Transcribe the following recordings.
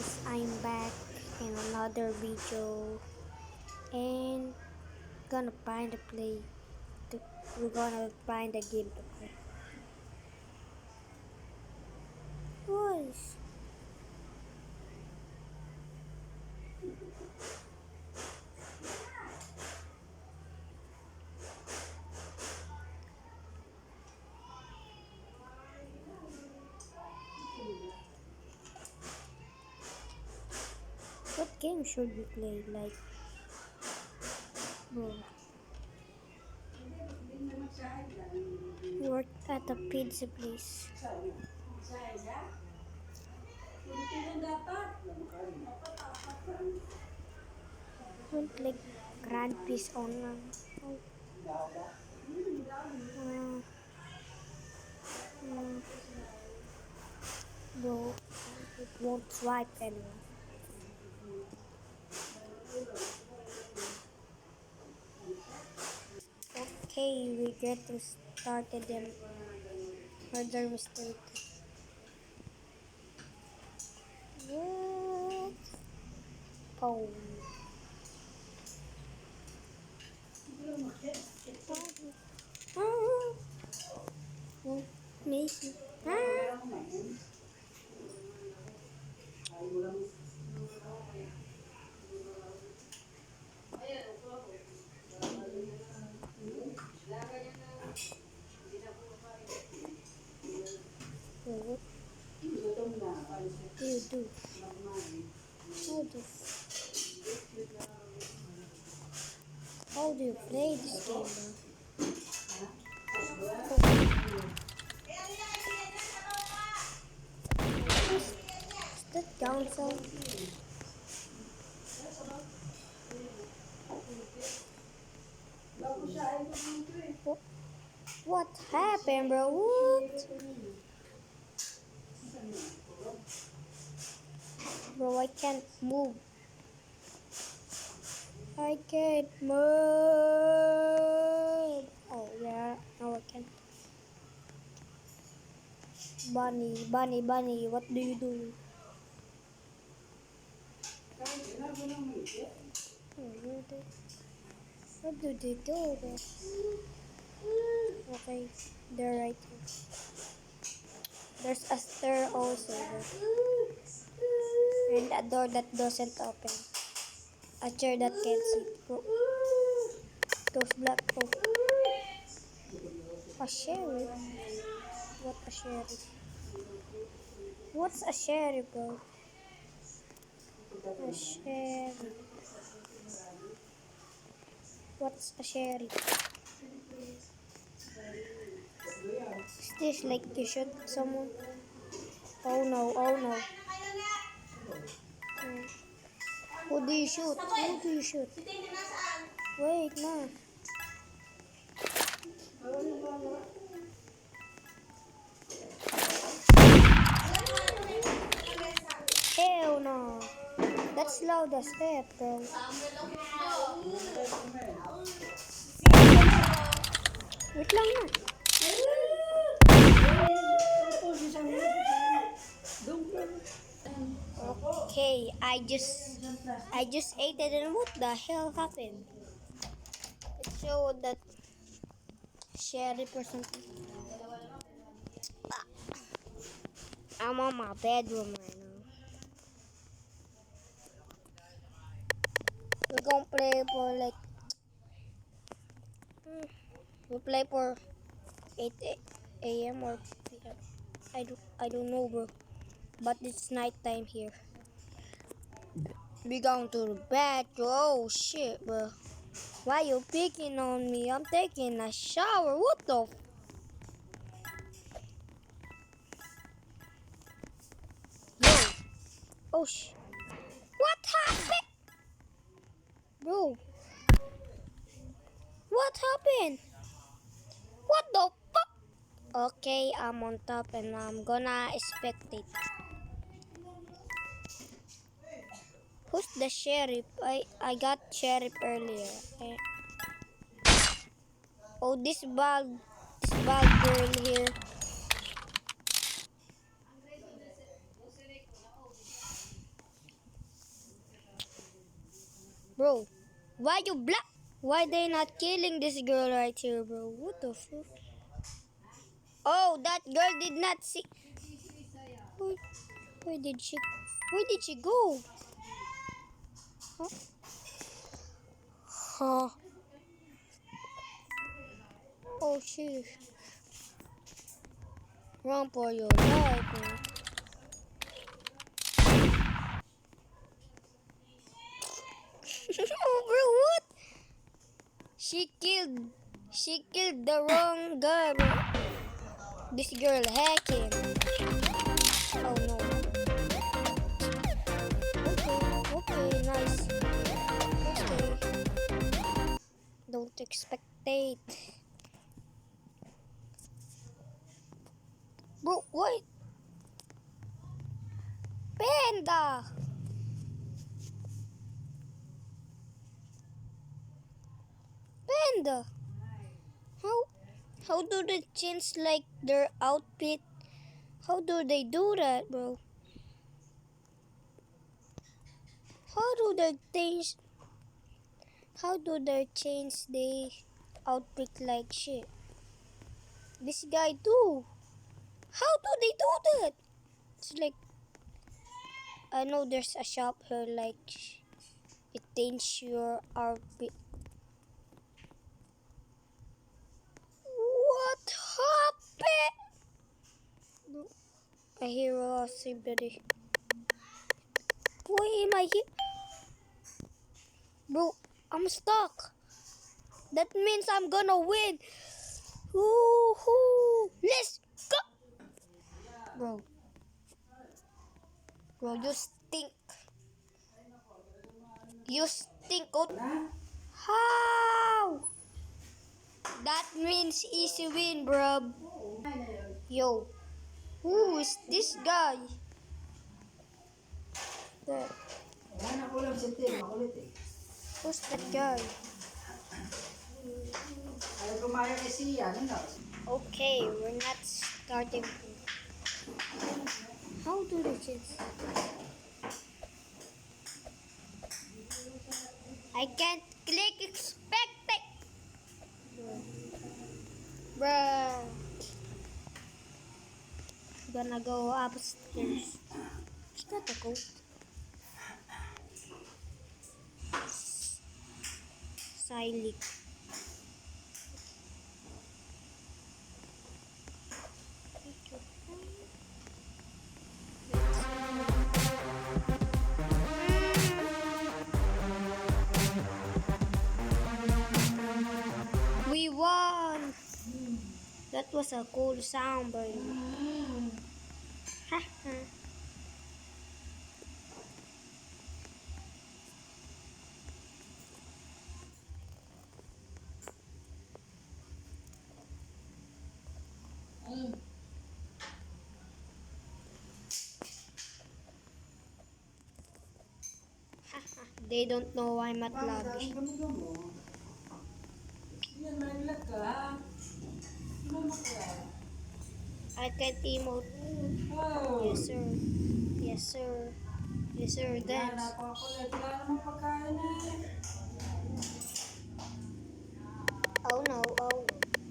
guys, I'm back in another video and gonna find a play we're gonna find a game to play. Boys, what game should we play? Like, bro, we work at a pizza place. Don't like grand piece on oh, uh, uh, bro, it won't swipe anymore. Okay, we get to started them further mistake. What? Oh. Ah. Oh, Macy. Ah. What do you do? How do you play this game, bro? Is that council? What happened, bro? What? Bro, I can't move. I can't move. Oh, yeah. Now I can. Bunny, bunny, bunny, what do you do? What do they do? Okay, they're right here. There's a stair also there. And a door that doesn't open. A chair that can't sit. Oh. Those black. Oh. A sheriff? What a sheriff? What's a sheriff, bro? A sheriff. What's a sheriff? Is this like you shoot someone? Oh no, oh no. Who do you shoot? Who do you shoot? Wait, no. Hell no. That's loud as heck, bro. Wait lang na. Okay, I just ate it and what the hell happened? It showed that sheriff or something. I'm on my bedroom right now. We're gonna play for like we play for 8 a.m. or p.m. I don't know, bro. But it's night time here. We going to the bathroom. Oh shit, bro. Why you picking on me? I'm taking a shower. What the? Yo. Oh shit. What happened? Bro. What happened? What the fuck? Okay, I'm on top and I'm gonna spectate. Who's the sheriff? I got sheriff earlier. Okay. Oh, this bald girl here. Bro, why you black? Why they not killing this girl right here, bro? What the fuck? Oh, that girl did not see. Where, where did she? Where did she go? Huh? Huh. Oh shit. Run for your life, man. Oh, bro, what? She killed the wrong guy, bro. This girl hacking. Oh no. Okay, nice. Okay. Don't expectate. Bro, what? Panda! Panda! How how do they change like their outfit? How do they do that, bro? How do they change the outfit like shit? This guy too. How do they do that? It's like I know there's a shop here like it changes your outfit. What happened? Bro, I hear somebody. Why am I here? Bro, I'm stuck. That means I'm gonna win. Woohoo! Let's go! Bro. Bro, you stink. You stink. Oh. How? That means easy win, bro. Yo. Who is this guy? There. Who's that guy? Okay, we're not starting. How do they change? I can't click expected. Bruh. Gonna go upstairs. Is that a goat? Silent. We won! That was a cool sound, boy. They don't know I'm at lobby. I can't emote. Yes, sir. Yes, sir. Yes, sir. Dance. Oh no. Oh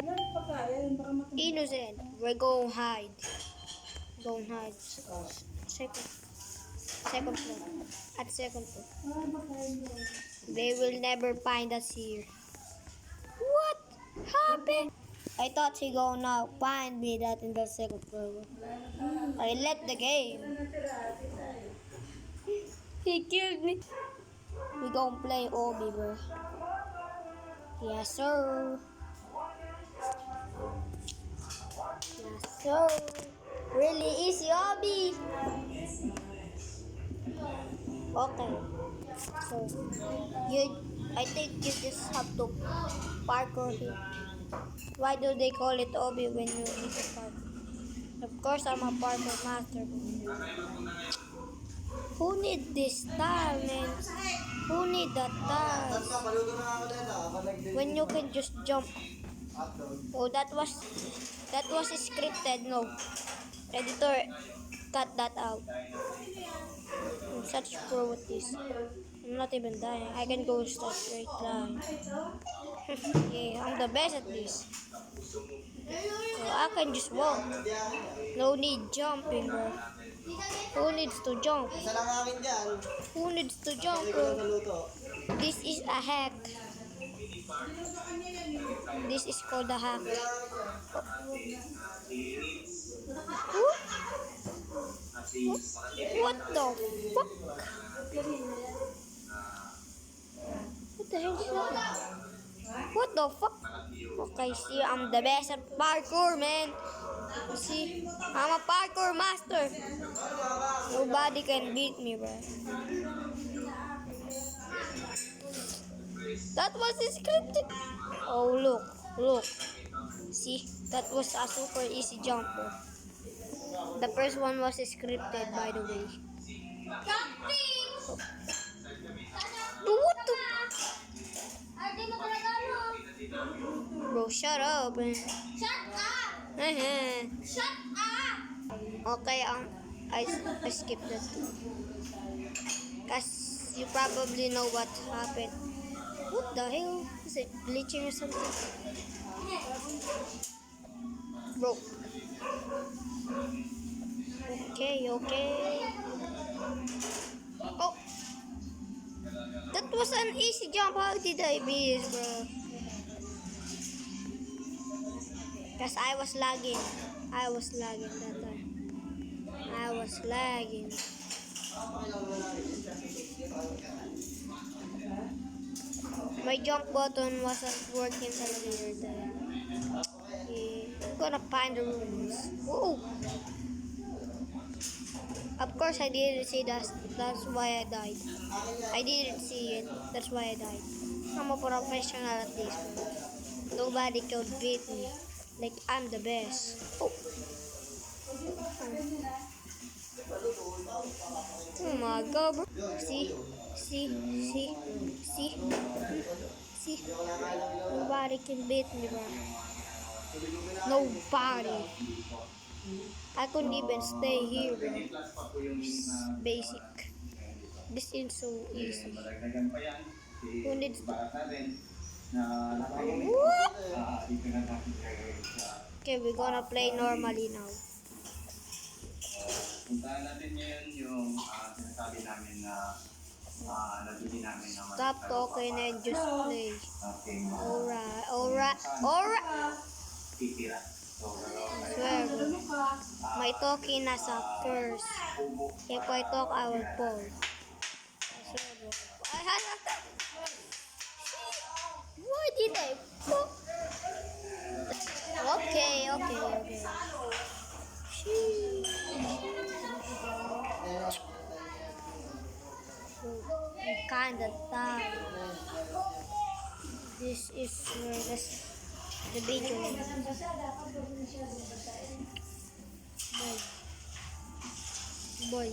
no. Innocent. We're going hide. Going hide. Second floor. At second floor. They will never find us here. What happened? I thought he gonna find me that in the second floor. I left the game. He killed me. We gonna play Obi, bro. Yes, sir. Yes, sir. Really easy Obi. Okay. So, I think you just have to parkour here. Why do they call it Obi when you need to parkour? Of course, I'm a parkour master. Who need this tile, man? Who need that tile? When you can just jump. Oh, that was scripted. No, editor, cut that out. I'm such a pro with this. I'm not even dying. I can go straight line. Yeah, I'm the best at this. So I can just walk. No need jumping, bro. Who needs to jump? Isa lang akin dyan. Who needs to jump, Hindi ko lang bro? naluto. This is a hack. This is called a hack. Isa lang akin dyan. Who? What the fuck? What the hell is that? What the fuck? Okay, see, I'm the best at parkour, man. See, I'm a parkour master. Nobody can beat me, bro. That was scripted. Oh, look. See, that was a super easy jump, bro. The first one was scripted, by the way. What the? Bro, shut up, man. Shut up! Shut up! Okay, I skipped that. Cause you probably know what happened. What the hell? Is it glitching or something? Bro. Okay. Oh. That was an easy jump. How did I miss, bro? Cause I was lagging that time. I was lagging. My jump button wasn't working earlier then. Yeah, I'm gonna find the rooms. Whoa! Of course I didn't see that. That's why I died. I didn't see it. That's why I died. I'm a professional at this. Nobody could beat me. Like I'm the best. Oh. Oh my god, bro. See? Nobody can beat me, bro. Nobody. I couldn't even stay here, bro. Basic. This is so easy. Who needs to... What? Okay, we're gonna play normally now. Puntahan natin ngayon yung sinasabi namin na nabili namin naman. Stop talking and just play. Ating Alright. titira. So, Swear, bro. My talking as a curse. If I talk, I will fall. I swear, bro. Why did I fall? Okay. I'm kinda tired. This is where the video ends. Boy.